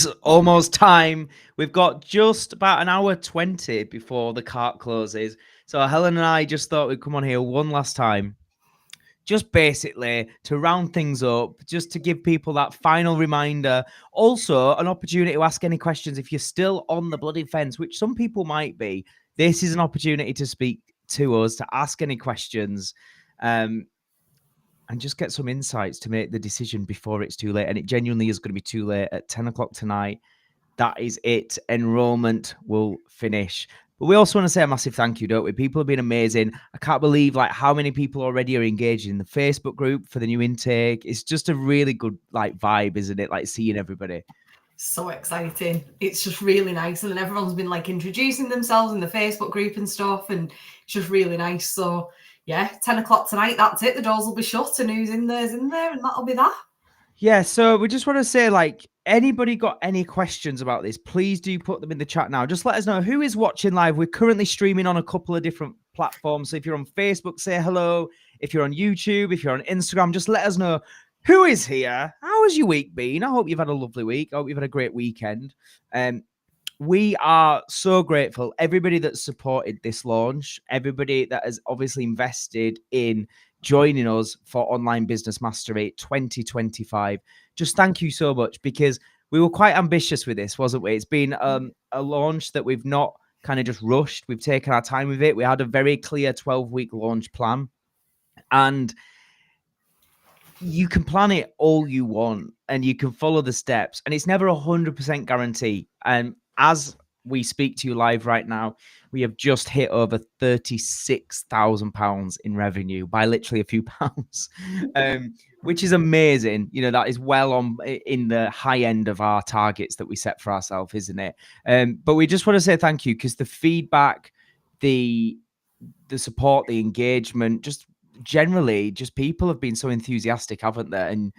is almost time. We've got just about an hour 20 before the cart closes. So Helen and I just thought we'd come on here one last time, just basically to round things up, just to give people that final reminder. Also, an opportunity to ask any questions if you're still on the bloody fence, which some people might be. This is an opportunity to speak to us, to ask any questions. And just get some insights to make the decision before it's too late. And it genuinely is going to be too late at 10 o'clock tonight. That is it. Enrollment will finish. But we also want to say a massive thank you, don't we? People have been amazing. I can't believe how many people already are engaged in the Facebook group for the new intake. It's just a really good vibe, isn't it? Like seeing everybody. So exciting. It's just really nice. And then everyone's been introducing themselves in the Facebook group and stuff. And it's just really nice. So yeah, 10 o'clock tonight, that's it. The doors will be shut and who's in there is in there, and that'll be that. Yeah, so we just want to say, anybody got any questions about this, please do put them in the chat now. Just let us know who is watching live. We're currently streaming on a couple of different platforms. So if you're on Facebook, say hello. If you're on YouTube, if you're on Instagram, just let us know who is here. How has your week been? I hope you've had a lovely week. I hope you've had a great weekend. We are so grateful. Everybody that supported this launch, everybody that has obviously invested in joining us for Online Business Mastery 2025. Just thank you so much, because we were quite ambitious with this, wasn't we? It's been a launch that we've not kind of just rushed. We've taken our time with it. We had a very clear 12-week launch plan, and you can plan it all you want and you can follow the steps, and it's never 100% guarantee. And as we speak to you live right now, we have just hit over £36,000 in revenue by literally a few pounds, which is amazing. You know, that is well on in the high end of our targets that we set for ourselves, isn't it? But we just want to say thank you, because the feedback, the support, the engagement, just generally, just people have been so enthusiastic, haven't they?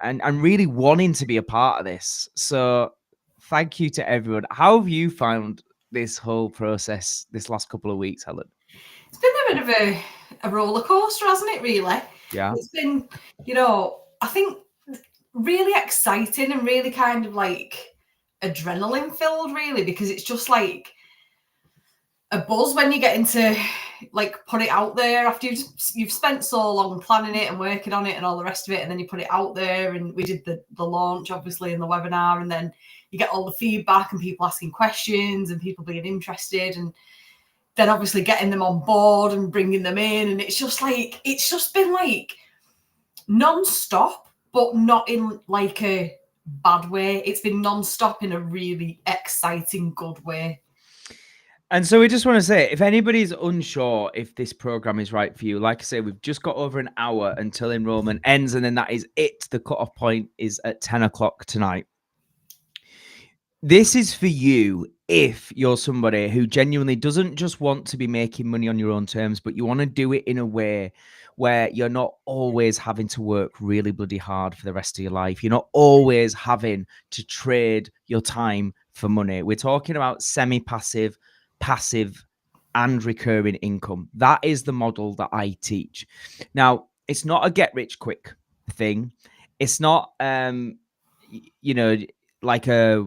And really wanting to be a part of this. So thank you to everyone. How have you found this whole process this last couple of weeks, Helen? It's been a bit of a roller coaster, hasn't it, really? Yeah. It's been, I think really exciting and really kind of adrenaline filled, really, because it's just a buzz when you get into put it out there after you've spent so long planning it and working on it and all the rest of it, and then you put it out there. And we did the launch obviously in the webinar, and then you get all the feedback and people asking questions and people being interested, and then obviously getting them on board and bringing them in. And it's just been non-stop, but not in a bad way. It's been non-stop in a really exciting, good way. And so we just want to say, if anybody's unsure if this program is right for you, like I say, we've just got over an hour until enrollment ends, and then that is it. The cutoff point is at 10 o'clock tonight. This is for you if you're somebody who genuinely doesn't just want to be making money on your own terms, but you want to do it in a way where you're not always having to work really bloody hard for the rest of your life. You're not always having to trade your time for money. We're talking about semi-passive, passive, and recurring income. That is the model that I teach. Now, it's not a get-rich-quick thing. It's not, like a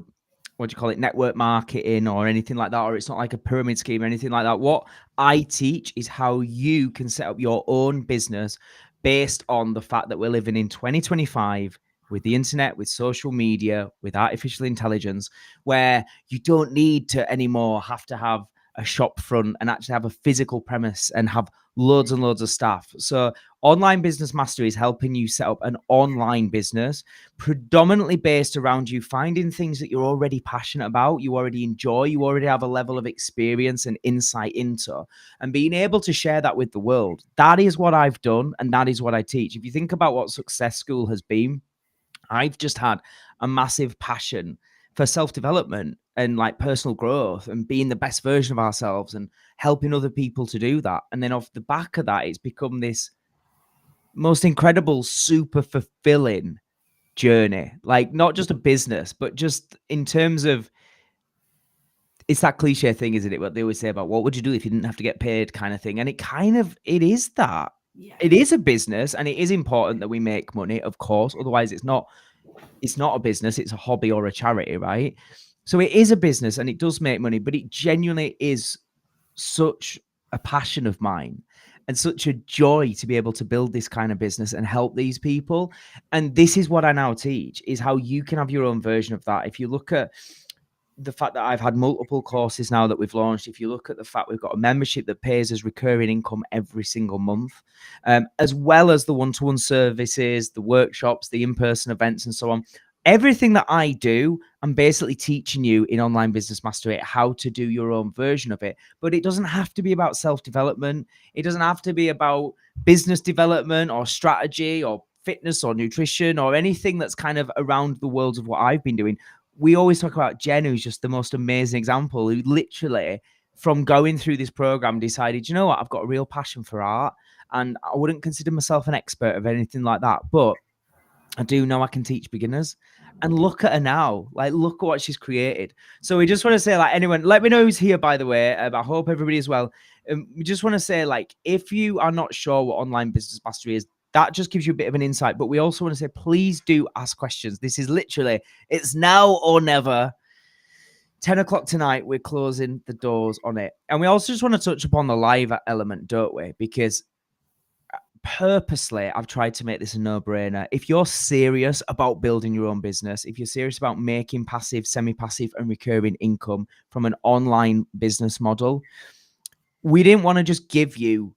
network marketing or anything like that, or it's not like a pyramid scheme or anything like that. What I teach is how you can set up your own business based on the fact that we're living in 2025 with the internet, with social media, with artificial intelligence, where you don't need to anymore have to have a shop front and actually have a physical premise and have loads and loads of staff. So Online Business Mastery is helping you set up an online business predominantly based around you finding things that you're already passionate about, you already enjoy, you already have a level of experience and insight into, and being able to share that with the world. That is what I've done, and that is what I teach. If you think about what Success School has been, I've just had a massive passion for self-development and personal growth and being the best version of ourselves and helping other people to do that. And then off the back of that, it's become this most incredible, super fulfilling journey. Not just a business, but just in terms of, it's that cliche thing, isn't it? What they always say about what would you do if you didn't have to get paid kind of thing. And it is that. Yeah. It is a business, and it is important that we make money, of course. Otherwise, it's not it's not a business, it's a hobby or a charity, right? So it is a business and it does make money, but it genuinely is such a passion of mine and such a joy to be able to build this kind of business and help these people. And this is what I now teach, is how you can have your own version of that. If you look at the fact that I've had multiple courses now that we've launched, if you look at the fact we've got a membership that pays us recurring income every single month, as well as the one-to-one services, the workshops, the in-person events, and so on. Everything that I do, I'm basically teaching you in Online Business Mastery how to do your own version of it. But it doesn't have to be about self-development. It doesn't have to be about business development or strategy or fitness or nutrition or anything that's kind of around the world of what I've been doing. We always talk about Jen, who's just the most amazing example, who literally, from going through this program, decided, you know what, I've got a real passion for art, and I wouldn't consider myself an expert of anything like that, but I do know I can teach beginners. And look at her now, like, look at what she's created. So we just want to say, like, anyone, let me know who's here, by the way. I hope everybody is well. We just want to say, like, if you are not sure what Online Business Mastery is, that just gives you a bit of an insight. But we also want to say, please do ask questions. This is literally, it's now or never. 10 o'clock tonight, we're closing the doors on it. And we also just want to touch upon the live element, don't we? Because purposely, I've tried to make this a no-brainer. If you're serious about building your own business, if you're serious about making passive, semi-passive, and recurring income from an online business model, we didn't want to just give you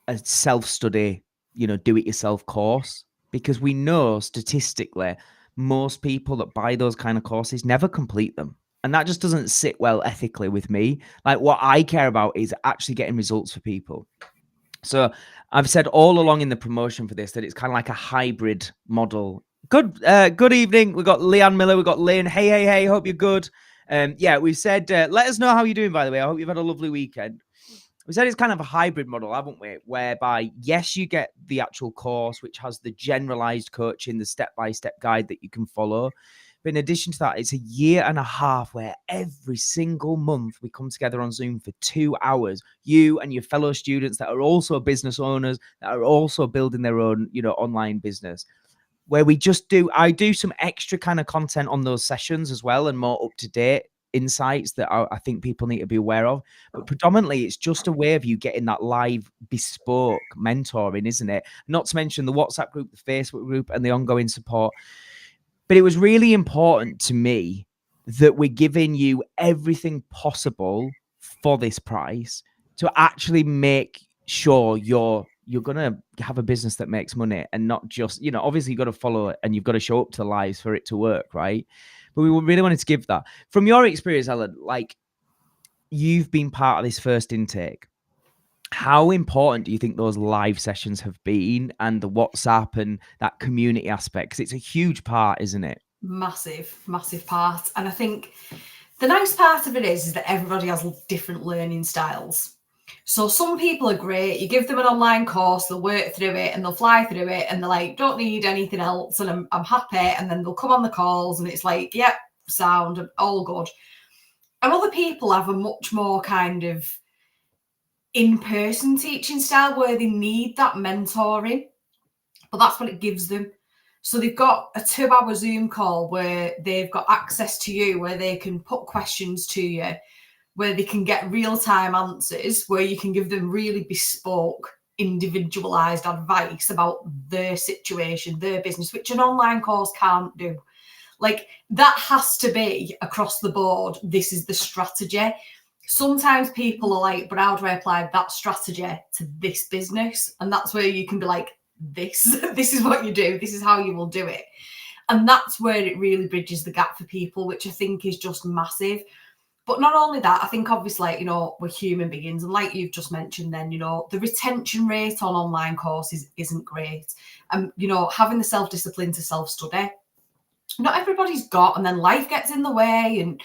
a self-study, do-it-yourself course, because we know statistically most people that buy those kind of courses never complete them. And that just doesn't sit well ethically with me. Like, what I care about is actually getting results for people. So I've said all along in the promotion for this that it's kind of like a hybrid model. Good evening. We've got Leanne Miller. We've got Lynn. Hey. Hope you're good. Yeah, we've said, let us know how you're doing, by the way. I hope you've had a lovely weekend. We said it's kind of a hybrid model, haven't we? Whereby, yes, you get the actual course, which has the generalized coaching, the step-by-step guide that you can follow. But in addition to that, it's a year and a half where every single month we come together on Zoom for 2 hours. You and your fellow students that are also business owners, that are also building their own, online business, where I do some extra kind of content on those sessions as well, and more up-to-date insights that I think people need to be aware of. But predominantly, it's just a way of you getting that live bespoke mentoring, isn't it? Not to mention the WhatsApp group, the Facebook group, and the ongoing support. But it was really important to me that we're giving you everything possible for this price to actually make sure you're going to have a business that makes money, and not just, obviously you've got to follow it and you've got to show up to lives for it to work, right? But we really wanted to give that. From your experience, Ellen, like, you've been part of this first intake. How important do you think those live sessions have been, and the WhatsApp and that community aspect? Because it's a huge part, isn't it? Massive part. And I think the nice part of it is that everybody has different learning styles. So some people are great. You give them an online course, they'll work through it and they'll fly through it, and they're like, don't need anything else, and I'm happy. And then they'll come on the calls and it's like, yep, sound, all good. And other people have a much more kind of in-person teaching style where they need that mentoring, but that's what it gives them. So they've got a 2-hour Zoom call where they've got access to you, where they can put questions to you, where they can get real-time answers, where you can give them really bespoke, individualized advice about their situation, their business, which an online course can't do. Like, that has to be across the board. This is the strategy. Sometimes people are like, but how do I apply that strategy to this business? And that's where you can be like, this is what you do. This is how you will do it. And that's where it really bridges the gap for people, which I think is just massive. But not only that, I think obviously, we're human beings. And like you've just mentioned then, the retention rate on online courses isn't great. And, having the self-discipline to self-study, not everybody's got, and then life gets in the way. And,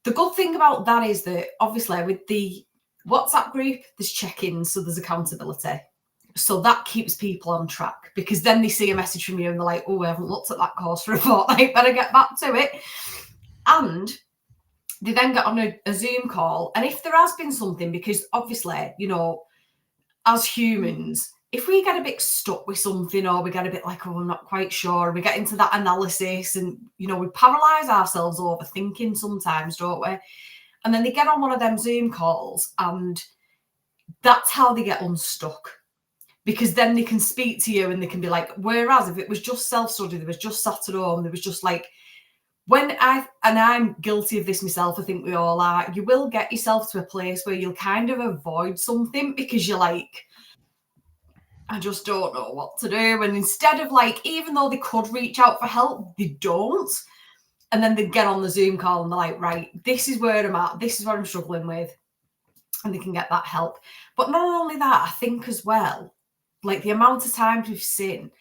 the good thing about that is that obviously with the WhatsApp group, there's check-ins, so there's accountability. So that keeps people on track, because then they see a message from you and they're like, oh, I haven't looked at that course for a fortnight, better get back to it. And they then get on a Zoom call. And if there has been something, because obviously, as humans, if we get a bit stuck with something, or we get a bit like, oh, I'm not quite sure, we get into that analysis, and we paralyze ourselves overthinking sometimes, don't we? And then they get on one of them Zoom calls, and that's how they get unstuck, because then they can speak to you and they can be like, whereas if it was just self-study, they was just sat at home, there was just like, I'm guilty of this myself, I think we all are, you will get yourself to a place where you'll kind of avoid something because you're like, I just don't know what to do. And instead of like, even though they could reach out for help, they don't. And then they get on the Zoom call and they're like, right, this is where I'm at. This is what I'm struggling with. And they can get that help. But not only that, I think as well, like the amount of times we've seen,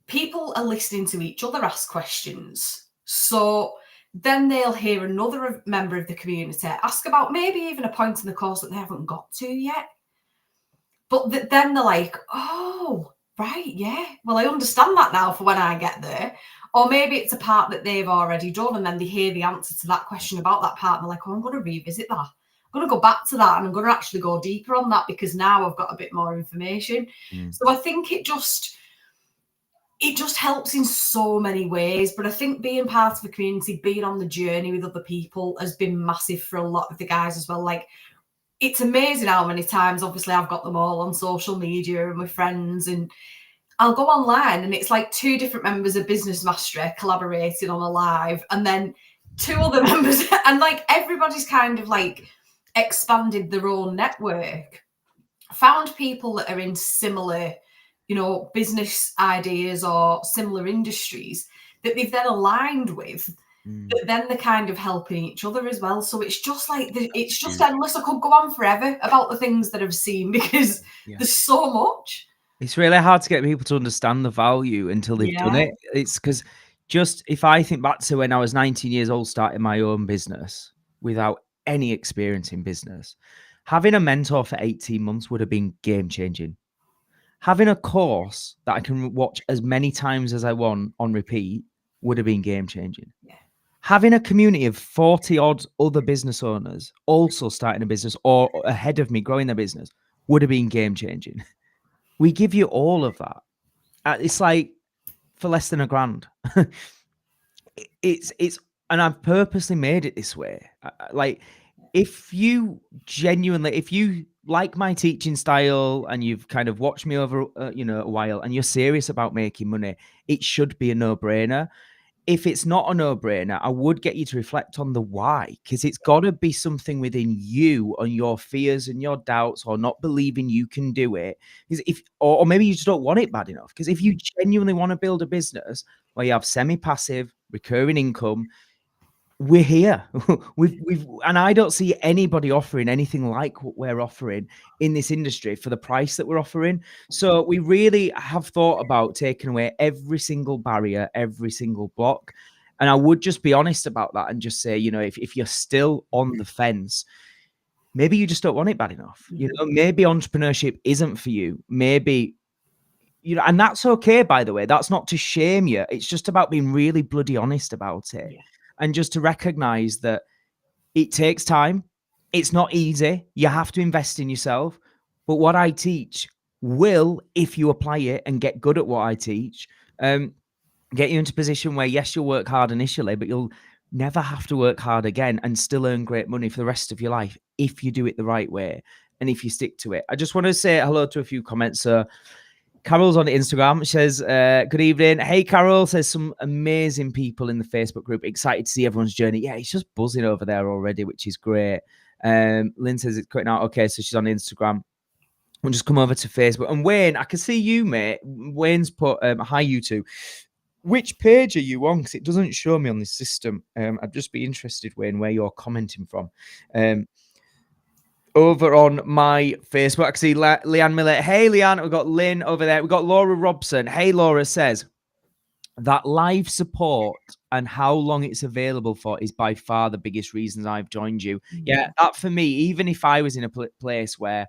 people are listening to each other ask questions. So then they'll hear another member of the community ask about maybe even a point in the course that they haven't got to yet. But then they're like, oh, right, yeah. Well, I understand that now for when I get there. Or maybe it's a part that they've already done, and then they hear the answer to that question about that part, and they're like, oh, I'm going to revisit that. I'm going to go back to that, and I'm going to actually go deeper on that because now I've got a bit more information. So I think it just helps in so many ways. But I think being part of a community, being on the journey with other people has been massive for a lot of the guys as well. Like, it's amazing how many times, obviously, I've got them all on social media and with friends, and I'll go online and it's like 2 different members of Business Mastery collaborating on a live, and then 2 other members, and like everybody's kind of like expanded their own network, found people that are in similar, business ideas or similar industries that they've then aligned with. But then they're kind of helping each other as well. So it's just like, it's just endless. I could go on forever about the things that I've seen because there's so much. It's really hard to get people to understand the value until they've done it. It's because just if I think back to when I was 19 years old, starting my own business without any experience in business, having a mentor for 18 months would have been game changing. Having a course that I can watch as many times as I want on repeat would have been game changing. Having a community of 40 odd other business owners also starting a business or ahead of me growing their business would have been game changing. We give you all of that. It's like for less than $1,000. it's and I've purposely made it this way. Like, if you like my teaching style and you've kind of watched me over a while and you're serious about making money, it should be a no-brainer. If it's not a no-brainer, I would get you to reflect on the why, because it's got to be something within you and your fears and your doubts or not believing you can do it. Or maybe you just don't want it bad enough. Because if you genuinely want to build a business where you have semi-passive recurring income, we're here. And I don't see anybody offering anything like what we're offering in this industry for the price that we're offering. So we really have thought about taking away every single barrier, every single block. And I would just be honest about that and just say, if you're still on the fence, maybe you just don't want it bad enough. Maybe entrepreneurship isn't for you. Maybe, and that's okay, by the way. That's not to shame you. It's just about being really bloody honest about it. Yeah. And just to recognize that it takes time. It's not easy. You have to invest in yourself. But what I teach will, if you apply it and get good at what I teach, get you into a position where, yes, you'll work hard initially, but you'll never have to work hard again and still earn great money for the rest of your life if you do it the right way and if you stick to it. I just want to say hello to a few comments. Carol's on Instagram. She says, good evening. Hey, Carol. Says some amazing people in the Facebook group. Excited to see everyone's journey. Yeah, it's just buzzing over there already, which is great. Lynn says it's cutting out. Okay, so she's on Instagram. We'll just come over to Facebook. And Wayne, I can see you, mate. Wayne's put, hi, you two. Which page are you on? Because it doesn't show me on this system. I'd just be interested, Wayne, where you're commenting from. Over on my Facebook, I see Leanne Miller. Hey, Leanne. We've got Lynn over there. We've got Laura Robson. Hey, Laura says that live support and how long it's available for is by far the biggest reasons I've joined you. Mm-hmm. Yeah, that for me, even if I was in a place where,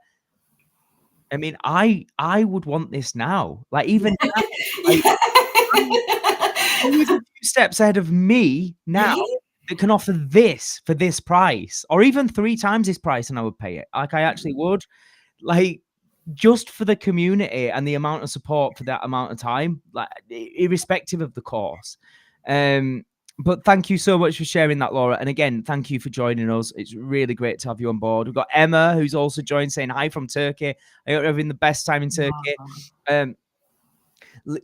I mean, I would want this now. Like, even now, always a few steps ahead of me now. Yeah. It can offer this for this price, or even 3 times this price, and I would pay it. Like, I actually would. Like, just for the community and the amount of support for that amount of time, like irrespective of the course. But thank you so much for sharing that, Laura. And again, thank you for joining us. It's really great to have you on board. We've got Emma, who's also joined, saying hi from Turkey. I hope you're having the best time in Turkey.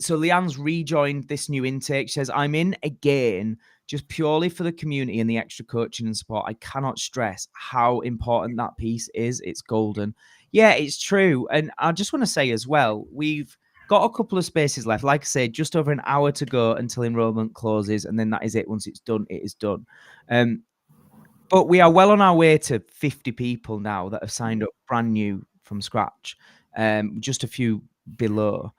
So Leanne's rejoined this new intake. She says, I'm in again, just purely for the community and the extra coaching and support. I cannot stress how important that piece is. It's golden. Yeah, it's true. And I just want to say as well, we've got a couple of spaces left. Like I said, just over an hour to go until enrollment closes. And then that is it. Once it's done, it is done. But we are well on our way to 50 people now that have signed up brand new from scratch, just a few below.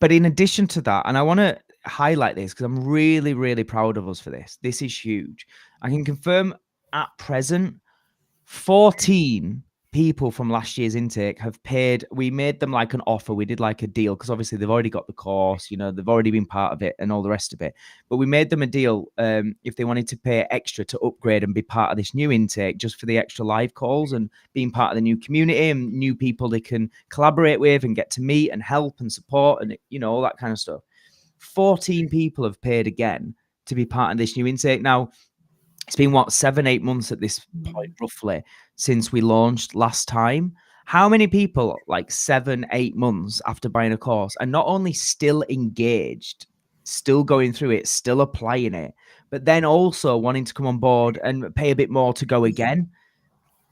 But in addition to that, and I want to highlight this because I'm really, really proud of us for this. This is huge. I can confirm at present, 14 people from last year's intake have paid. We made them like an offer. We did like a deal because obviously they've already got the course, you know, they've already been part of it and all the rest of it. But we made them a deal if they wanted to pay extra to upgrade and be part of this new intake just for the extra live calls and being part of the new community and new people they can collaborate with and get to meet and help and support and, you know, all that kind of stuff. 14 people have paid again to be part of this new intake. Now, it's been 7-8 months at this point, roughly, since we launched last time. How many people, like 7-8 months after buying a course, are not only still engaged, still going through it, still applying it, but then also wanting to come on board and pay a bit more to go again?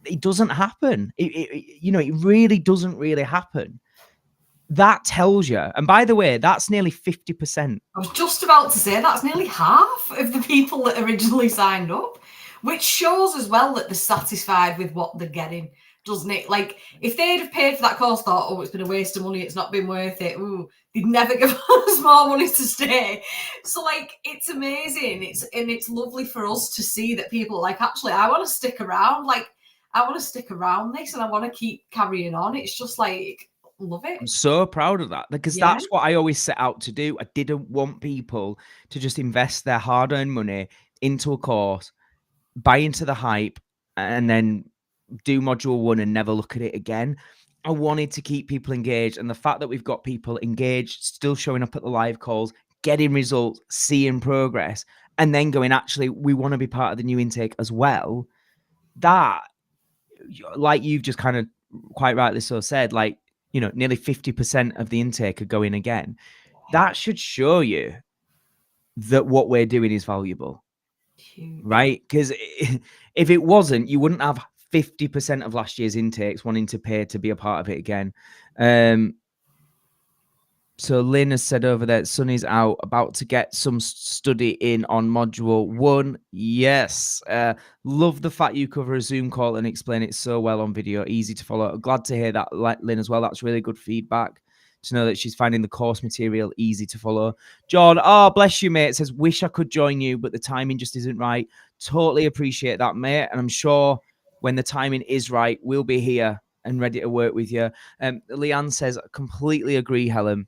It doesn't happen. It really doesn't really happen. That tells you, and by the way, that's nearly 50%. I was just about to say that's nearly half of the people that originally signed up, which shows as well that they're satisfied with what they're getting, doesn't it? Like, if they'd have paid for that course, thought, oh, it's been a waste of money, it's not been worth it, ooh, they'd never give us more money to stay. So, like, it's amazing. It's lovely for us to see that people are like, actually, I want to stick around. Like, I want to stick around this and I want to keep carrying on. It's just like, love it. I'm so proud of that because that's what I always set out to do. I didn't want people to just invest their hard-earned money into a course, buy into the hype, and then do module 1 and never look at it again. I wanted to keep people engaged, and the fact that we've got people engaged, still showing up at the live calls, getting results, seeing progress, and then going, actually, we want to be part of the new intake as well. That, like you've just kind of quite rightly so said, like, you know, nearly 50% of the intake are going again. That should show you that what we're doing is valuable, right? Because if it wasn't, you wouldn't have 50% of last year's intakes wanting to pay to be a part of it again. So Lynn has said over there, Sunny's out, about to get some study in on module 1. Yes. Love the fact you cover a Zoom call and explain it so well on video. Easy to follow. Glad to hear that, Lynn, as well. That's really good feedback to know that she's finding the course material easy to follow. John, oh, bless you, mate. Says, wish I could join you, but the timing just isn't right. Totally appreciate that, mate. And I'm sure when the timing is right, we'll be here and ready to work with you. Leanne says, completely agree, Helen.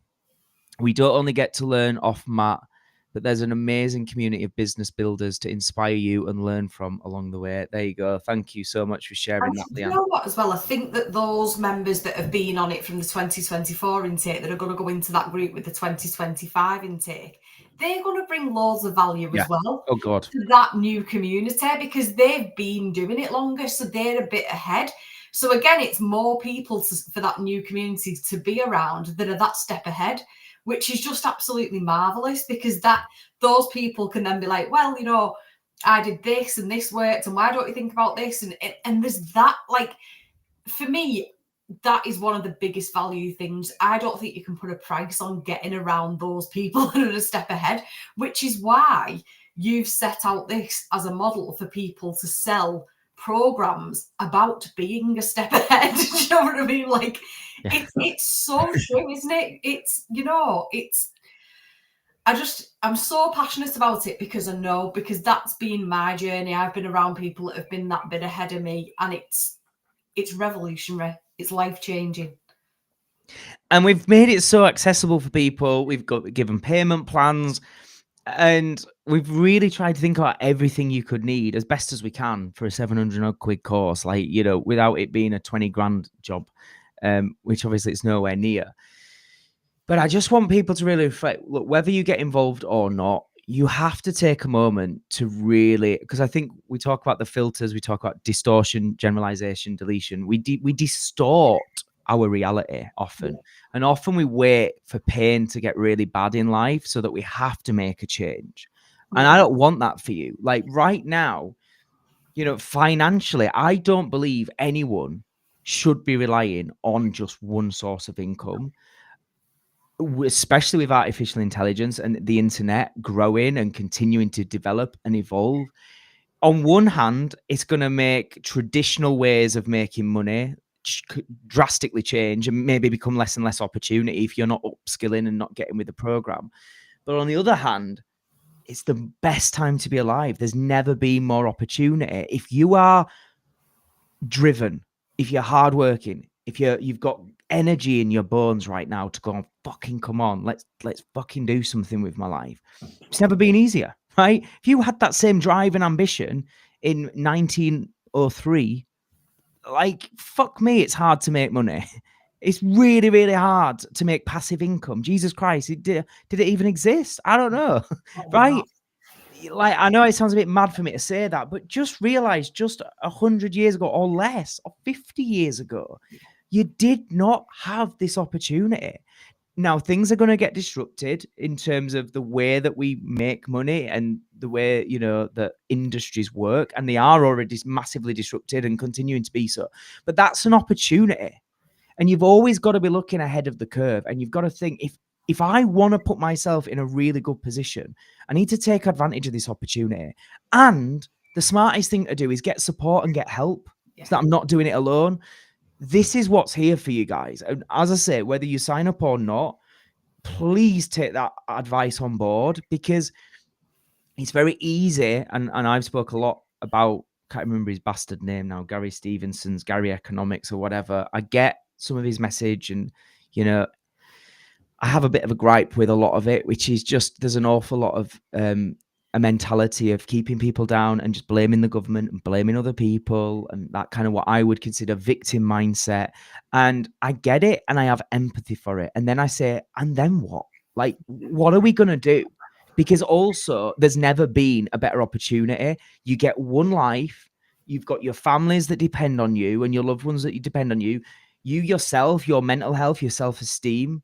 We don't only get to learn off Matt, but there's an amazing community of business builders to inspire you and learn from along the way. There you go. Thank you so much for sharing that, Leanne. You know what, as well, I think that those members that have been on it from the 2024 intake that are going to go into that group with the 2025 intake, they're going to bring loads of value as well to that new community because they've been doing it longer, so they're a bit ahead. So again, it's more people for that new community to be around that are that step ahead, which is just absolutely marvelous because those people can then be like, well, you know, I did this and this worked, and why don't you think about this? And there's that, like, for me, that is one of the biggest value things. I don't think you can put a price on getting around those people that are a step ahead, which is why you've set out this as a model for people to sell programs about being a step ahead. Do you know what I mean? Like, it's so true, isn't it? It's, you know, I'm so passionate about it because I know, because that's been my journey. I've been around people that have been that bit ahead of me, and it's revolutionary. It's life-changing. And we've made it so accessible for people. We've given payment plans, and we've really tried to think about everything you could need as best as we can for a 700 quid course, like, you know, without it being a 20 grand job. which obviously it's nowhere near. But I just want people to really reflect, look, whether you get involved or not, you have to take a moment to really, because I think we talk about the filters, we talk about distortion, generalization, deletion. We distort our reality often. And often we wait for pain to get really bad in life so that we have to make a change. And I don't want that for you. Like right now, financially, I don't believe anyone should be relying on just one source of income, especially with artificial intelligence and the internet growing and continuing to develop and evolve. On one hand, it's going to make traditional ways of making money drastically change and maybe become less and less opportunity if you're not upskilling and not getting with the program. But on the other hand, it's the best time to be alive. There's never been more opportunity. If you are driven, if you're hardworking, if you've got energy in your bones right now to go, fucking come on, let's fucking do something with my life. It's never been easier, right? If you had that same drive and ambition in 1903, like, fuck me, it's hard to make money. It's really, really hard to make passive income. Jesus Christ, did it even exist? I don't know, right? Like, I know it sounds a bit mad for me to say that, but just realize just 100 years ago or less, or 50 years ago, you did not have this opportunity. Now, things are going to get disrupted in terms of the way that we make money and the way, that industries work. And they are already massively disrupted and continuing to be so. But that's an opportunity. And you've always got to be looking ahead of the curve. And you've got to think, if I want to put myself in a really good position, I need to take advantage of this opportunity. And the smartest thing to do is get support and get help so that I'm not doing it alone. This is what's here for you guys. And as I say, whether you sign up or not, please take that advice on board, because it's very easy. And I've spoke a lot about, can't remember his bastard name now, Gary Stevenson's Gary Economics or whatever. I get some of his message, and, I have a bit of a gripe with a lot of it, which is just, there's an awful lot of a mentality of keeping people down and just blaming the government and blaming other people, and that kind of what I would consider victim mindset. And I get it, and I have empathy for it. And then I say, and then what? Like, what are we going to do? Because also, there's never been a better opportunity. You get one life. You've got your families that depend on you and your loved ones that depend on you. You yourself, your mental health, your self-esteem,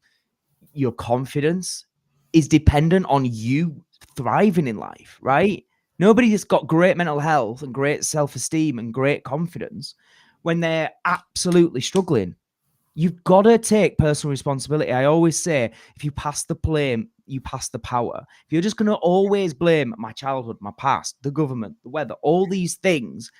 your confidence is dependent on you thriving in life, right? Nobody has got great mental health and great self-esteem and great confidence when they're absolutely struggling. You've got to take personal responsibility. I always say, if you pass the blame, you pass the power. If you're just going to always blame my childhood, my past, the government, the weather, all these things,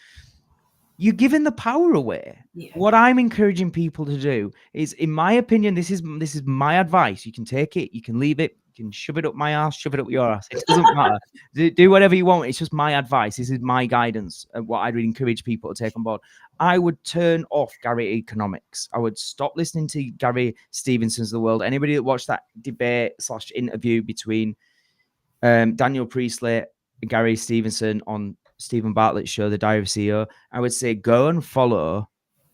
you're giving the power away. Yeah. What I'm encouraging people to do is, in my opinion, this is my advice. You can take it, you can leave it, you can shove it up my ass, shove it up your ass. It doesn't matter. Do whatever you want. It's just my advice. This is my guidance and what I'd really encourage people to take on board. I would turn off Gary Economics. I would stop listening to Gary Stevenson's of the world. Anybody that watched that debate / interview between Daniel Priestley and Gary Stevenson on Stephen Bartlett's show, The Diary of a CEO, I would say go and follow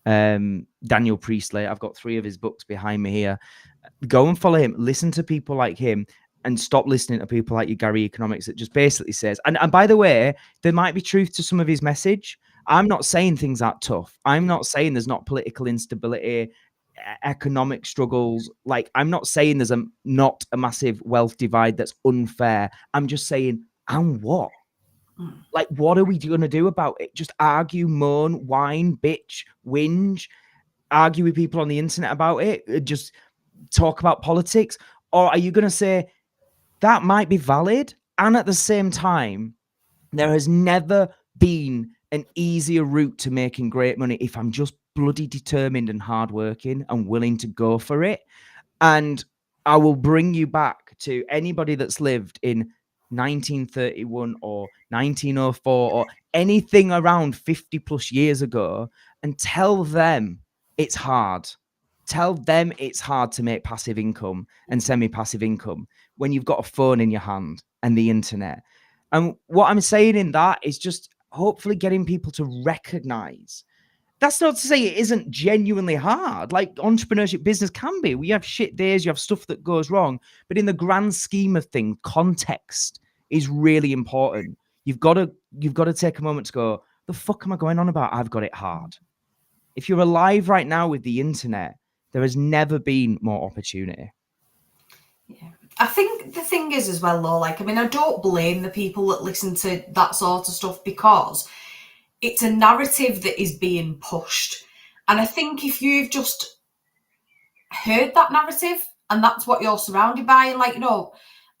Daniel Priestley. I've got 3 of his books behind me here. Go and follow him. Listen to people like him, and stop listening to people like you, Gary Economics, that just basically says, and by the way, there might be truth to some of his message. I'm not saying things are tough. I'm not saying there's not political instability, economic struggles. Like, I'm not saying there's not a massive wealth divide that's unfair. I'm just saying, and what? Like, what are we going to do about it? Just argue, moan, whine, bitch, whinge, argue with people on the internet about it, just talk about politics? Or are you going to say that might be valid? And at the same time, there has never been an easier route to making great money if I'm just bloody determined and hardworking and willing to go for it. And I will bring you back to anybody that's lived in 1931 or 1904 or anything around 50 plus years ago, and tell them it's hard. Tell them it's hard to make passive income and semi-passive income when you've got a phone in your hand and the internet. And what I'm saying in that is just hopefully getting people to recognize That's not to say it isn't genuinely hard. Like entrepreneurship business can be. We have shit days, you have stuff that goes wrong, but in the grand scheme of things, context is really important. You've got to take a moment to go, the fuck am I going on about? I've got it hard. If you're alive right now with the internet, there has never been more opportunity. Yeah. I think the thing is as well, though, like, I mean, I don't blame the people that listen to that sort of stuff, because it's a narrative that is being pushed. And I think if you've just heard that narrative and that's what you're surrounded by, and like,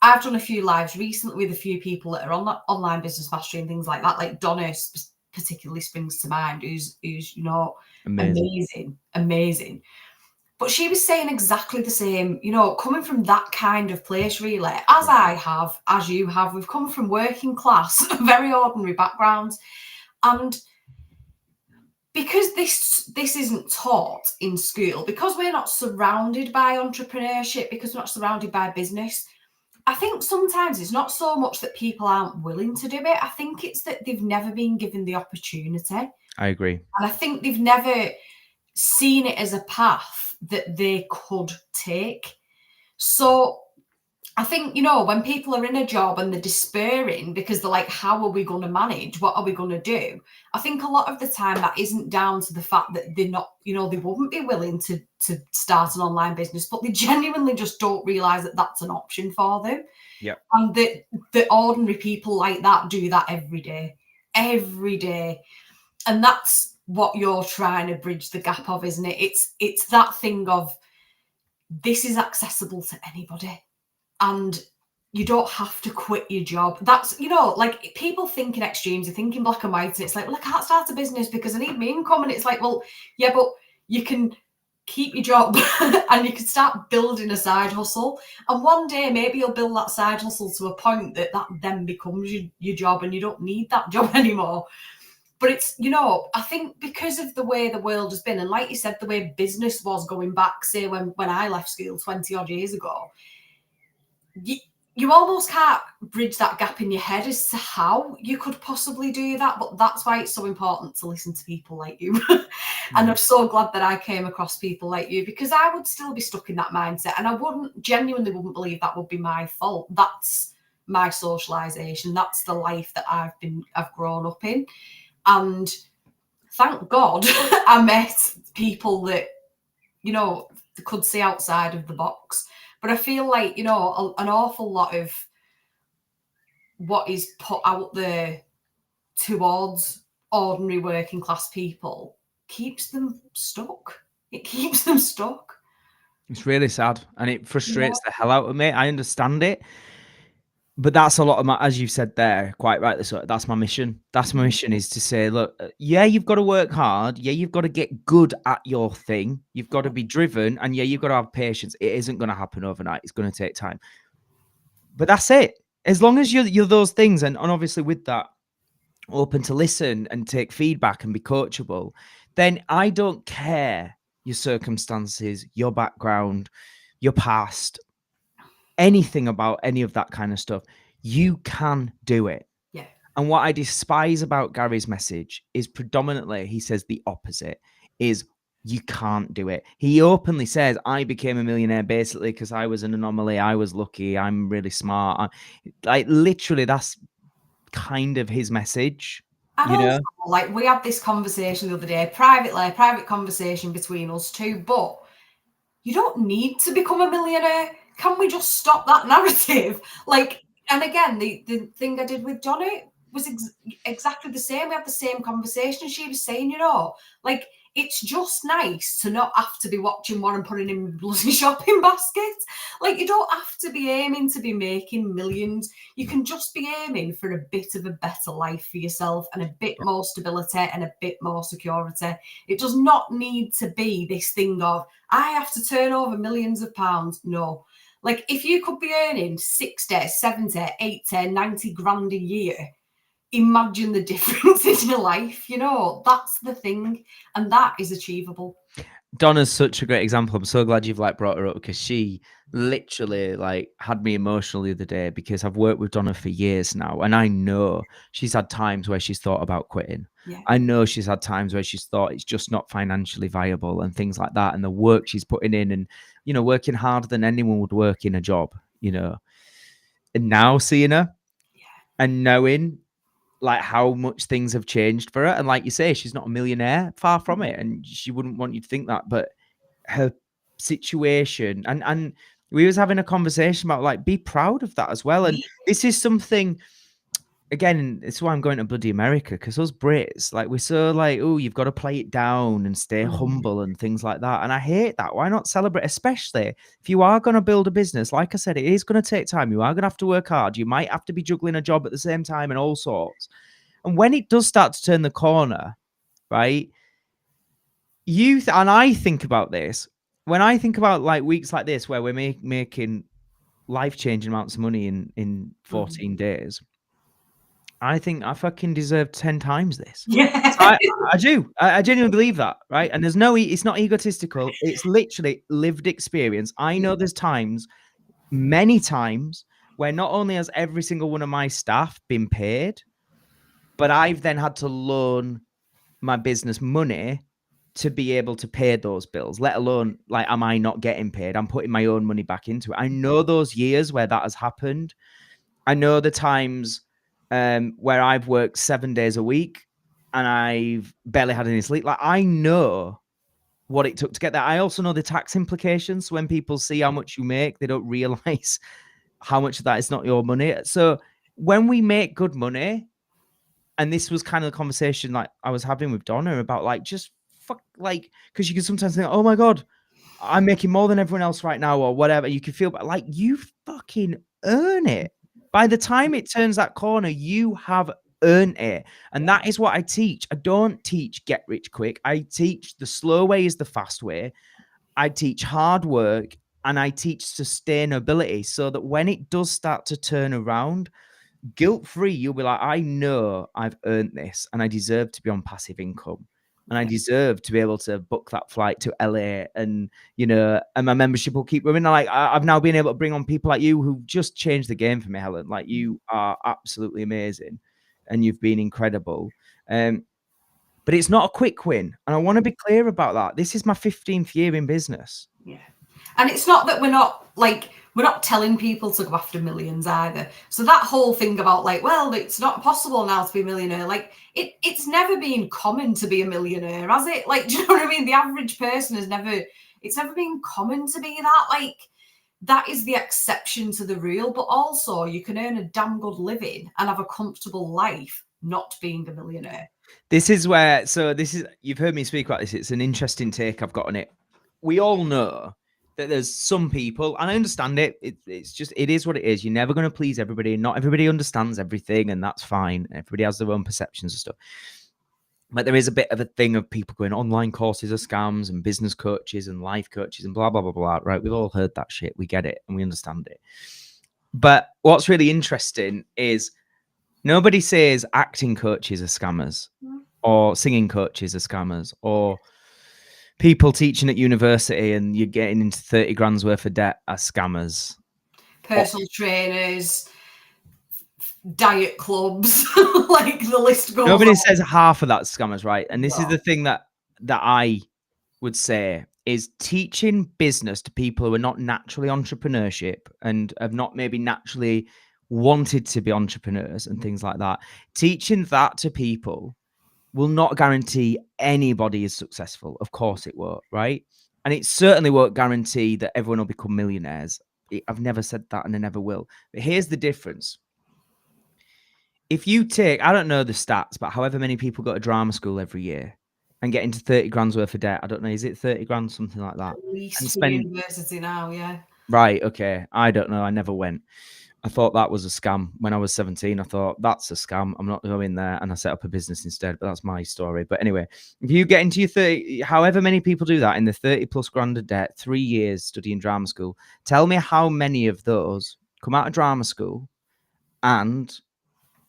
I've done a few lives recently with a few people that are on that online business mastery and things like that. Like Donna particularly springs to mind, who's amazing. But she was saying exactly the same, coming from that kind of place, really, as I have, as you have. We've come from working class, very ordinary backgrounds. And because this isn't taught in school, because we're not surrounded by entrepreneurship, because we're not surrounded by business, I think sometimes it's not so much that people aren't willing to do it. I think it's that they've never been given the opportunity. I agree. And I think they've never seen it as a path that they could take. So I think, when people are in a job and they're despairing because they're like, how are we going to manage? What are we going to do? I think a lot of the time that isn't down to the fact that they're not, they wouldn't be willing to start an online business, but they genuinely just don't realise that that's an option for them. Yeah. And the ordinary people like that do that every day. And that's what you're trying to bridge the gap of, isn't it? It's that thing of, this is accessible to anybody. And you don't have to quit your job. That's, like, people think in extremes, they think in black and white, and it's like, well, I can't start a business because I need my income. And it's like, well, yeah, but you can keep your job and you can start building a side hustle. And one day, maybe you'll build that side hustle to a point that then becomes your job and you don't need that job anymore. But it's, I think because of the way the world has been, and like you said, the way business was going back, say, when I left school 20 odd years ago, you almost can't bridge that gap in your head as to how you could possibly do that. But that's why it's so important to listen to people like you. And I'm so glad that I came across people like you, because I would still be stuck in that mindset. And I genuinely wouldn't believe that would be my fault. That's my socialization. That's the life that I've grown up in. And thank God I met people that, could see outside of the box. But I feel like, an awful lot of what is put out there towards ordinary working class people keeps them stuck. It keeps them stuck. It's really sad, and it frustrates the hell out of me. I understand it. But that's a lot of my, as you've said there, quite rightly so, that's my mission. That's my mission, is to say, look, yeah, you've got to work hard. Yeah, you've got to get good at your thing. You've got to be driven. And yeah, you've got to have patience. It isn't going to happen overnight. It's going to take time. But that's it. As long as you're those things, and obviously with that, open to listen and take feedback and be coachable, then I don't care your circumstances, your background, your past, anything about any of that kind of stuff. You can do it. Yeah. And what I despise about Gary's message is predominantly, he says the opposite, is you can't do it. He openly says, I became a millionaire basically because I was an anomaly. I was lucky. I'm really smart. Like, literally, that's kind of his message. And also, like, we had this conversation the other day, private conversation between us two, but you don't need to become a millionaire. Can we just stop that narrative? Like, and again, the thing I did with Johnny was exactly the same. We had the same conversation. She was saying, like, it's just nice to not have to be watching one and putting in bloody shopping baskets. Like, you don't have to be aiming to be making millions. You can just be aiming for a bit of a better life for yourself and a bit more stability and a bit more security. It does not need to be this thing of, I have to turn over millions of pounds. No. Like, if you could be earning 60, 70, 80, 90 grand a year, imagine the difference in your life. That's the thing. And that is achievable. Donna's such a great example. I'm so glad you've like brought her up because she literally like had me emotional the other day because I've worked with Donna for years now, and I know she's had times where she's thought about quitting. Yeah. I know she's had times where she's thought it's just not financially viable and things like that, and the work she's putting in, and working harder than anyone would work in a job, and now seeing her and knowing like how much things have changed for her, and like you say, she's not a millionaire, far from it, and she wouldn't want you to think that, but her situation, and we was having a conversation about like be proud of that as well. And this is something, again, it's why I'm going to bloody America, because us Brits, like, we're so like, oh, you've got to play it down and stay humble and things like that, and I hate that. Why not celebrate? Especially if you are going to build a business, like I said, it is going to take time. You are going to have to work hard. You might have to be juggling a job at the same time and all sorts. And when it does start to turn the corner, right, and I think about this, when I think about like weeks like this where we're making life-changing amounts of money in 14 days, I think I fucking deserve 10 times this. Yeah. So I do. I genuinely believe that, right? And it's not egotistical. It's literally lived experience. I know there's times, many times, where not only has every single one of my staff been paid, but I've then had to loan my business money to be able to pay those bills, let alone like, am I not getting paid? I'm putting my own money back into it. I know those years where that has happened. I know the times where I've worked 7 days a week and I've barely had any sleep. Like, I know what it took to get there. I also know the tax implications. When people see how much you make, they don't realize how much of that is not your money. So when we make good money, and this was kind of the conversation like I was having with Donna about like, just fuck, like, because you can sometimes think, oh my God, I'm making more than everyone else right now or whatever. You can feel like you fucking earn it. By the time it turns that corner, you have earned it. And that is what I teach. I don't teach get rich quick. I teach the slow way is the fast way. I teach hard work, and I teach sustainability, so that when it does start to turn around, guilt-free, you'll be like, I know I've earned this and I deserve to be on passive income. And I deserve to be able to book that flight to LA, and and my membership will keep growing. Like, I've now been able to bring on people like you who just changed the game for me, Helen. Like, you are absolutely amazing, and you've been incredible. But it's not a quick win, and I want to be clear about that. This is my 15th year in business. Yeah, and it's not that we're not telling people to go after millions either. So that whole thing about like, well, it's not possible now to be a millionaire. Like, it's never been common to be a millionaire, has it? Like, do you know what I mean? The average person it's never been common to be that. Like, that is the exception to the rule. But also, you can earn a damn good living and have a comfortable life not being a millionaire. This is you've heard me speak about this. It's an interesting take I've got on it. We all know that there's some people, and I understand it. It's just, it is what it is. You're never going to please everybody. Not everybody understands everything, and that's fine. Everybody has their own perceptions and stuff. But there is a bit of a thing of people going, online courses are scams, and business coaches and life coaches and blah, blah, blah, blah. Right? We've all heard that shit. We get it and we understand it. But what's really interesting is nobody says acting coaches are scammers, or singing coaches are scammers, or people teaching at university and you're getting into 30 grand's worth of debt are scammers. Personal trainers, diet clubs, like the list goes Nobody on. says half of that scammers, right? And this is the thing that I would say is teaching business to people who are not naturally entrepreneurship and have not maybe naturally wanted to be entrepreneurs and things like that. Teaching that to people will not guarantee anybody is successful. Of course it won't, right? And it certainly won't guarantee that everyone will become millionaires. I've never said that, and I never will. But here's the difference. If you take, I don't know the stats, but however many people go to drama school every year and get into 30 grand's worth of debt, I don't know, is it 30 grand, something like that? At least and spend university now, yeah. Right, okay. I don't know. I never went. I thought that was a scam when I was 17. I thought that's a scam. I'm not going there. And I set up a business instead, but that's my story. But anyway, if you get into your 30, however many people do that in the 30 plus grand of debt, 3 years studying drama school, tell me how many of those come out of drama school and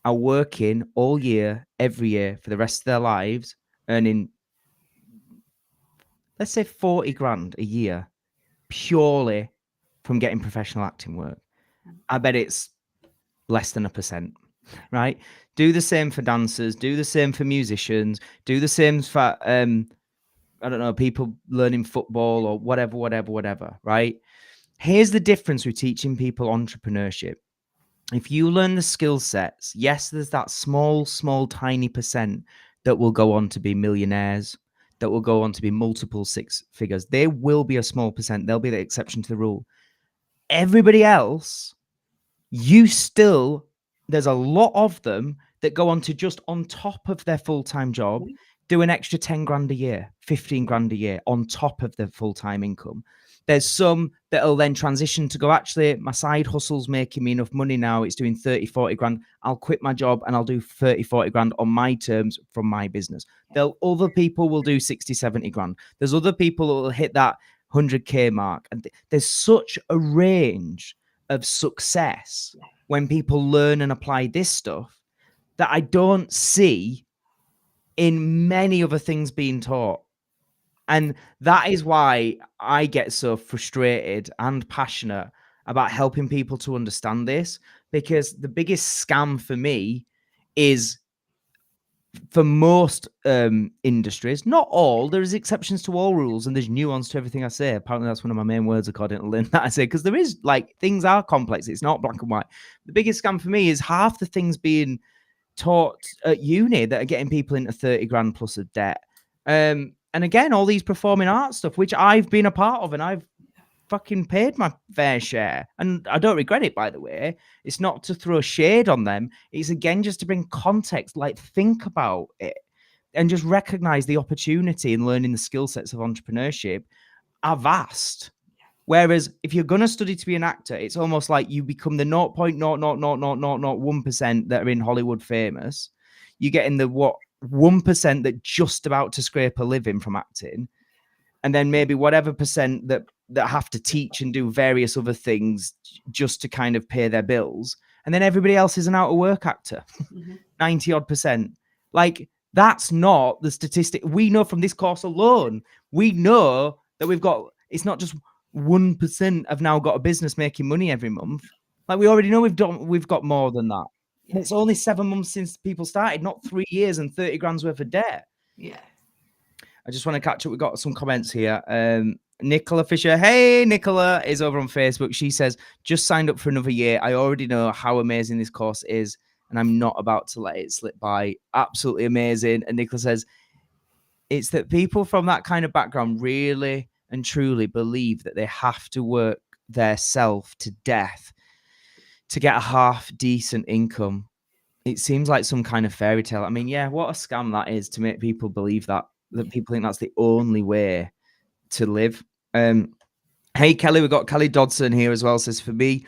are working all year, every year for the rest of their lives, earning let's say 40 grand a year purely from getting professional acting work. I bet it's less than 1%, right? Do the same for dancers, do the same for musicians, do the same for I don't know, people learning football or whatever, right? Here's the difference with teaching people entrepreneurship. If you learn the skill sets, yes, there's that small, tiny percent that will go on to be millionaires, that will go on to be multiple six figures. There will be a small percent. They'll be the exception to the rule. Everybody else, there's a lot of them that go on to just on top of their full-time job, do an extra 10 grand a year, 15 grand a year on top of their full-time income. There's some that'll then transition to go, actually, my side hustle's making me enough money now. It's doing 30, 40 grand. I'll quit my job and I'll do 30, 40 grand on my terms from my business. Other people will do 60, 70 grand. There's other people that will hit that 100K mark. And there's such a range of success when people learn and apply this stuff that I don't see in many other things being taught. And that is why I get so frustrated and passionate about helping people to understand this, because the biggest scam for me is, for most industries, not all, there's exceptions to all rules and there's nuance to everything I say. Apparently that's one of my main words according to Lynn that I say, because there is, like, things are complex. It's not black and white. The biggest scam for me is half the things being taught at uni that are getting people into 30 grand plus of debt. And again, all these performing arts stuff, which I've been a part of and I've fucking paid my fair share. And I don't regret it, by the way. It's not to throw shade on them. It's, again, just to bring context, like, think about it and just recognize the opportunity in learning the skill sets of entrepreneurship are vast. Whereas if you're going to study to be an actor, it's almost like you become the 0.0000001% that are in Hollywood famous. You get in the 1% that just about to scrape a living from acting, and then maybe whatever percent that have to teach and do various other things just to kind of pay their bills, and then everybody else is an out of work actor. 90 odd percent. Like, that's not the statistic. We know from this course alone, we know that it's not just 1% have now got a business making money every month. Like, we already know we've got more than that. And it's only 7 months since people started, not 3 years and 30 grand's worth of debt. Yeah. I just want to catch up. We've got some comments here. Nicola Fisher. Hey, Nicola is over on Facebook. She says, just signed up for another year. I already know how amazing this course is, and I'm not about to let it slip by. Absolutely amazing. And Nicola says, it's that people from that kind of background really and truly believe that they have to work their self to death to get a half decent income. It seems like some kind of fairy tale. I mean, yeah, what a scam that is, to make people believe that people think that's the only way to live. Hey, Kelly, we've got Kelly Dodson here as well. Says, for me,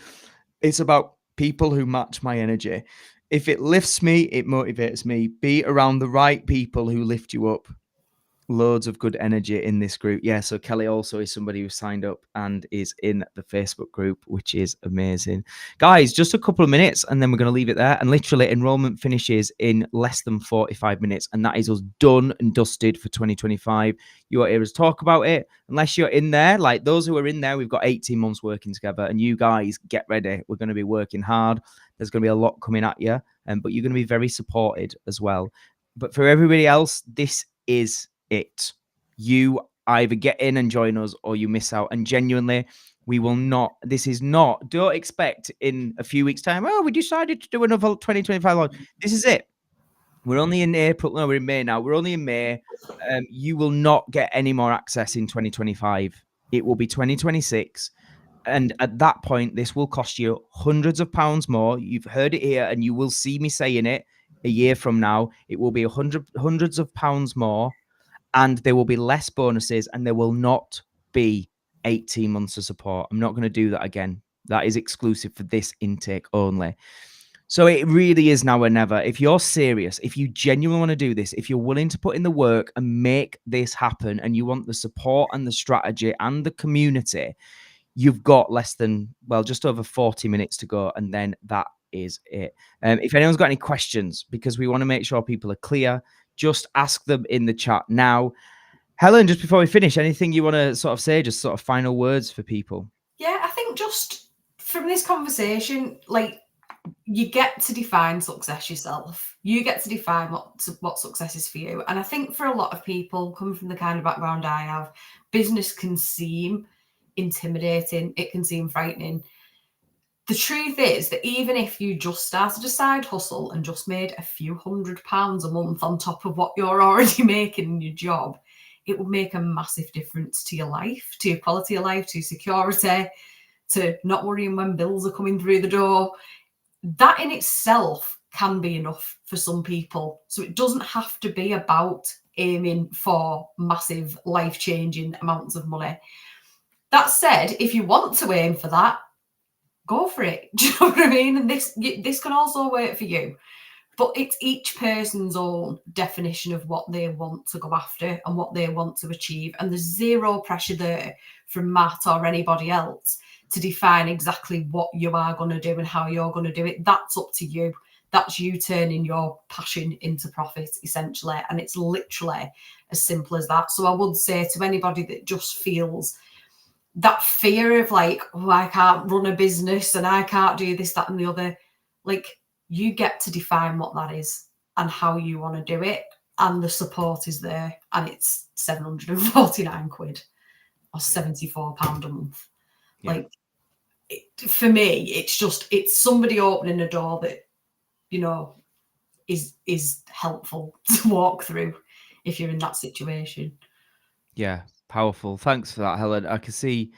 it's about people who match my energy. If it lifts me, it motivates me. Be around the right people who lift you up. Loads of good energy in this group. Yeah, so Kelly also is somebody who signed up and is in the Facebook group, which is amazing. Guys, just a couple of minutes and then we're going to leave it there. And literally, enrollment finishes in less than 45 minutes. And that is us done and dusted for 2025. You won't hear us talk about it unless you're in there. Like those who are in there, we've got 18 months working together. And you guys, get ready. We're going to be working hard. There's going to be a lot coming at you, but you're going to be very supported as well. But for everybody else, this is it. You either get in and join us or you miss out. And genuinely, we will not, don't expect in a few weeks' time, we decided to do another 2025 launch. This is it. We're only in April. No, we're in May now. We're only in May. You will not get any more access in 2025. It will be 2026. And at that point, this will cost you hundreds of pounds more. You've heard it here and you will see me saying it a year from now. It will be hundreds of pounds more. And there will be less bonuses and there will not be 18 months of support. I'm not going to do that again. That is exclusive for this intake only. So it really is now or never. If you're serious, if you genuinely want to do this, if you're willing to put in the work and make this happen and you want the support and the strategy and the community, you've got just over 40 minutes to go. And then that is it. If anyone's got any questions, because we want to make sure people are clear, just ask them in the chat now. Helen, just before we finish, anything you want to sort of say, just sort of final words for people? Yeah, I think just from this conversation, like, you get to define success yourself. You get to define what success is for you. And I think for a lot of people, coming from the kind of background I have, business can seem intimidating. It can seem frightening. The truth is that even if you just started a side hustle and just made a few £100 a month on top of what you're already making in your job, it will make a massive difference to your life, to your quality of life, to security, to not worrying when bills are coming through the door. That in itself can be enough for some people. So it doesn't have to be about aiming for massive life-changing amounts of money. That said, if you want to aim for that, go for it. Do you know what I mean? And this can also work for you. But it's each person's own definition of what they want to go after and what they want to achieve. And there's zero pressure there from Matt or anybody else to define exactly what you are going to do and how you're going to do it. That's up to you. That's you turning your passion into profit, essentially. And it's literally as simple as that. So I would say to anybody that just feels that fear of like, oh, I can't run a business and I can't do this, that, and the other, like, you get to define what that is and how you want to do it. And the support is there. And it's 749 quid or £74 a month. Yeah. Like, for me, it's somebody opening a door that, you know, is helpful to walk through if you're in that situation. Yeah, powerful. Thanks for that, Helen. I can see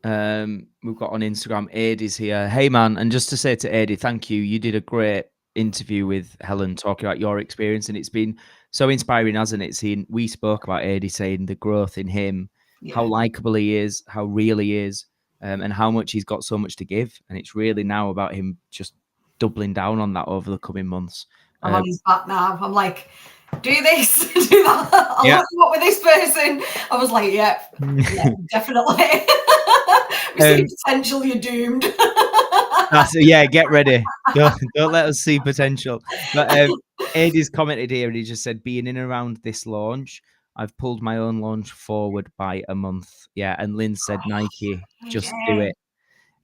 we've got on Instagram, Aidy's here. Hey man, and just to say to Aidy, thank you. You did a great interview with Helen talking about your experience, and it's been so inspiring, hasn't it? We spoke about Aidy saying the growth in him, how likable he is, how real he is, and how much he's got so much to give. And it's really now about him just doubling down on that over the coming months. I'm on his back now. I'm like, do this, do that. I'll look up with this person. I was like, yeah definitely. We see potential, you're doomed. Get ready. Don't let us see potential. But Aidy's commented here and he just said, being in around this launch, I've pulled my own launch forward by a month. Yeah. And Lynn said, Nike, just do it.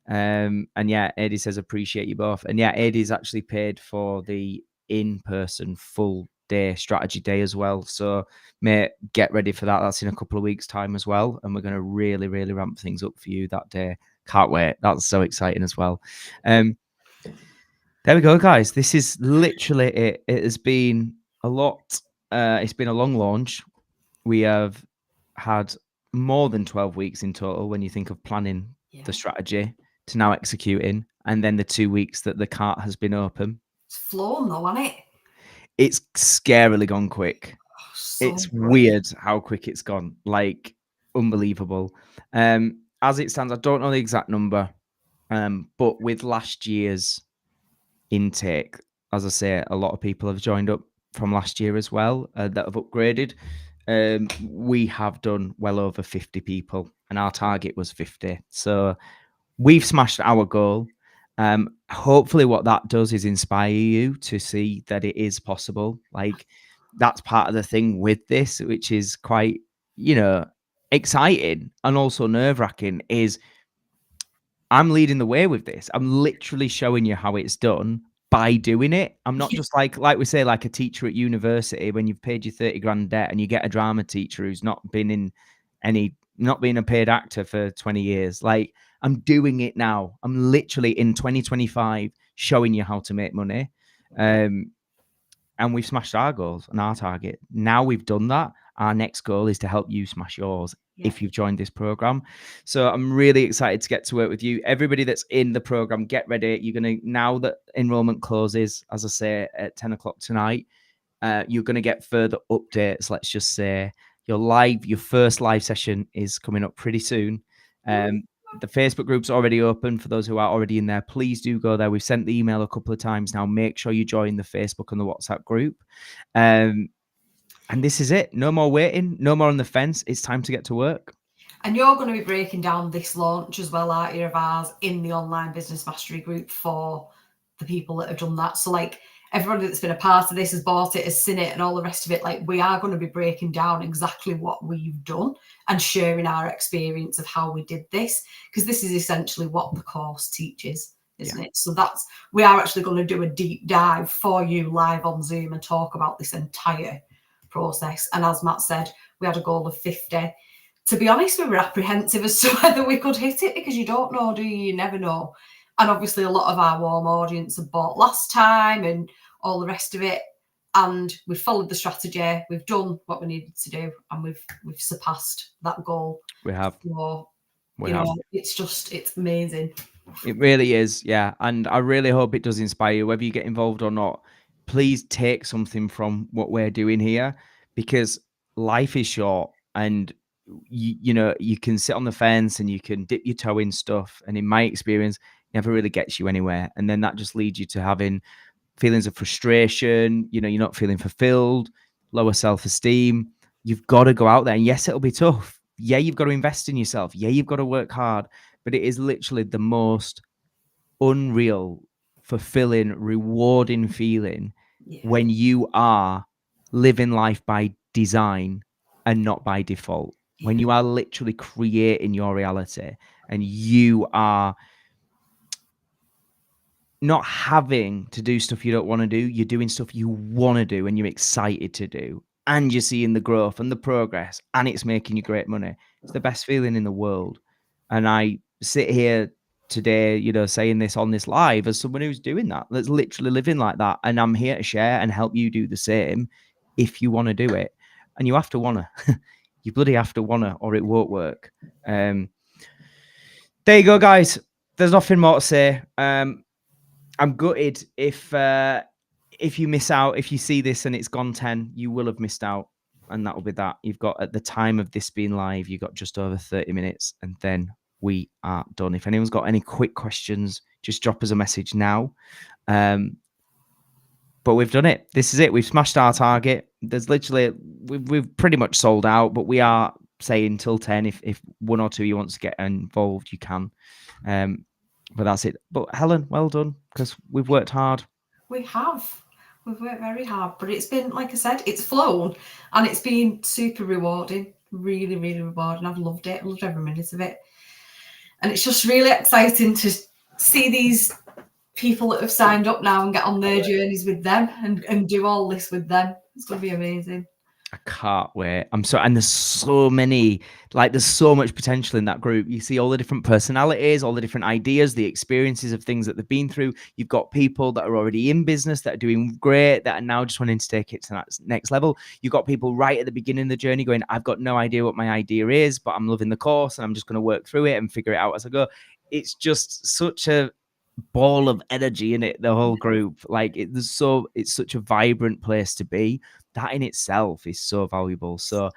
And yeah, Aidy says, appreciate you both. And yeah, Aidy's actually paid for the in-person full day strategy day as well. So mate, get ready for that. That's in a couple of weeks' time as well. And we're going to really, really ramp things up for you that day. Can't wait. That's so exciting as well. There we go, guys. This is literally it. It has been a lot. It's been a long launch. We have had more than 12 weeks in total when you think of planning the strategy to now executing, and then the 2 weeks that the cart has been open. It's flown though, hasn't it? It's scarily gone quick. It's weird how quick it's gone. Like, unbelievable. As it stands, I don't know the exact number, but with last year's intake, as I say, a lot of people have joined up from last year as well that have upgraded. We have done well over 50 people, and our target was 50. So we've smashed our goal. Hopefully what that does is inspire you to see that it is possible. Like, that's part of the thing with this, which is quite, exciting and also nerve-wracking, is I'm leading the way with this. I'm literally showing you how it's done by doing it. I'm not just like we say, like a teacher at university when you've paid your 30 grand debt and you get a drama teacher who's not been a paid actor for 20 years. Like, I'm doing it now. I'm literally in 2025 showing you how to make money. And we've smashed our goals and our target. Now we've done that. Our next goal is to help you smash yours if you've joined this program. So I'm really excited to get to work with you. Everybody that's in the program, get ready. You're going to, now that enrollment closes, as I say, at 10 o'clock tonight, you're going to get further updates. Let's just say your first live session is coming up pretty soon. The Facebook group's already open for those who are already in there. Please do go there. We've sent the email a couple of times now. Make sure you join the Facebook and the WhatsApp group. And this is it. No more waiting. No more on the fence. It's time to get to work. And you're going to be breaking down this launch as well, of ours in the Online Business Mastery group for the people that have done that. So, like, everybody that's been a part of this has bought it, has seen it, and all the rest of it. Like, we are going to be breaking down exactly what we've done and sharing our experience of how we did this, because this is essentially what the course teaches, isn't it? So we are actually going to do a deep dive for you live on Zoom and talk about this entire process. And as Matt said, we had a goal of 50. To be honest, we were apprehensive as to whether we could hit it, because you don't know, do you? You never know. And obviously a lot of our warm audience have bought last time and all the rest of it. And we've followed the strategy. We've done what we needed to do, and we've surpassed that goal. We have. So, know, it's amazing. It really is, yeah. And I really hope it does inspire you, whether you get involved or not. Please take something from what we're doing here, because life is short, and you know, you can sit on the fence and you can dip your toe in stuff, and in my experience, never really gets you anywhere. And then that just leads you to having feelings of frustration. You know, you're not feeling fulfilled, lower self-esteem. You've got to go out there, and yes, it'll be tough. Yeah, you've got to invest in yourself. Yeah, you've got to work hard, but it is literally the most unreal, fulfilling, rewarding feeling when you are living life by design and not by default. When you are literally creating your reality, and you are not having to do stuff you don't want to do. You're doing stuff you want to do and you're excited to do, and you're seeing the growth and the progress, and it's making you great money. It's the best feeling in the world. And I sit here today, you know, saying this on this live as someone who's doing that, that's literally living like that. And I'm here to share and help you do the same if you want to do it. And you have to want to. You bloody have to want to, or it won't work. There you go, guys. There's nothing more to say. I'm gutted if you miss out. If you see this and it's gone 10, you will have missed out, and that will be that. You've got, at the time of this being live, you've got just over 30 minutes, and then we are done. If anyone's got any quick questions, just drop us a message now. But we've done it. This is it. We've smashed our target. There's literally, we've pretty much sold out, but we are saying till 10. If one or two you want to get involved, you can. But that's it. But Helen, well done, because we've worked hard. We have. We've worked very hard, but it's been, like I said, it's flown, and it's been super rewarding. Really, really rewarding. I've loved it. I've loved every minute of it. And it's just really exciting to see these people that have signed up now and get on their journeys with them and do all this with them. It's going to be amazing. I can't wait. And there's so many, like, there's so much potential in that group. You see all the different personalities, all the different ideas, the experiences of things that they've been through. You've got people that are already in business that are doing great, that are now just wanting to take it to that next level. You've got people right at the beginning of the journey going, I've got no idea what my idea is, but I'm loving the course and I'm just going to work through it and figure it out as I go. It's just such a ball of energy in it, the whole group. Like, it's such a vibrant place to be. That in itself is so valuable. So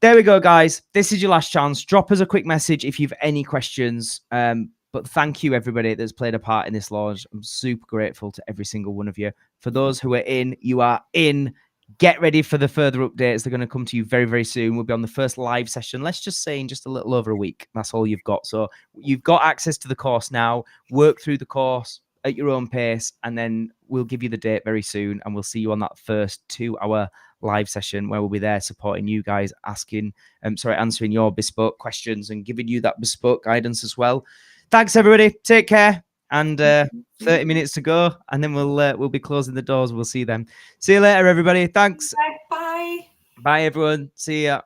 there we go, guys. This is your last chance. Drop us a quick message if you've any questions. But thank you, everybody that's played a part in this launch. I'm super grateful to every single one of you. For those who are in, you are in. Get ready for the further updates. They're going to come to you very, very soon. We'll be on the first live session, let's just say in just a little over a week. That's all you've got. So you've got access to the course now. Work through the course at your own pace, and then we'll give you the date very soon, and we'll see you on that first 2-hour live session where we'll be there supporting you guys, answering your bespoke questions and giving you that bespoke guidance as well. Thanks, everybody. Take care. And 30 minutes to go, and then we'll be closing the doors. We'll see you then. See you later, everybody. Thanks. Bye. Bye, everyone. See ya.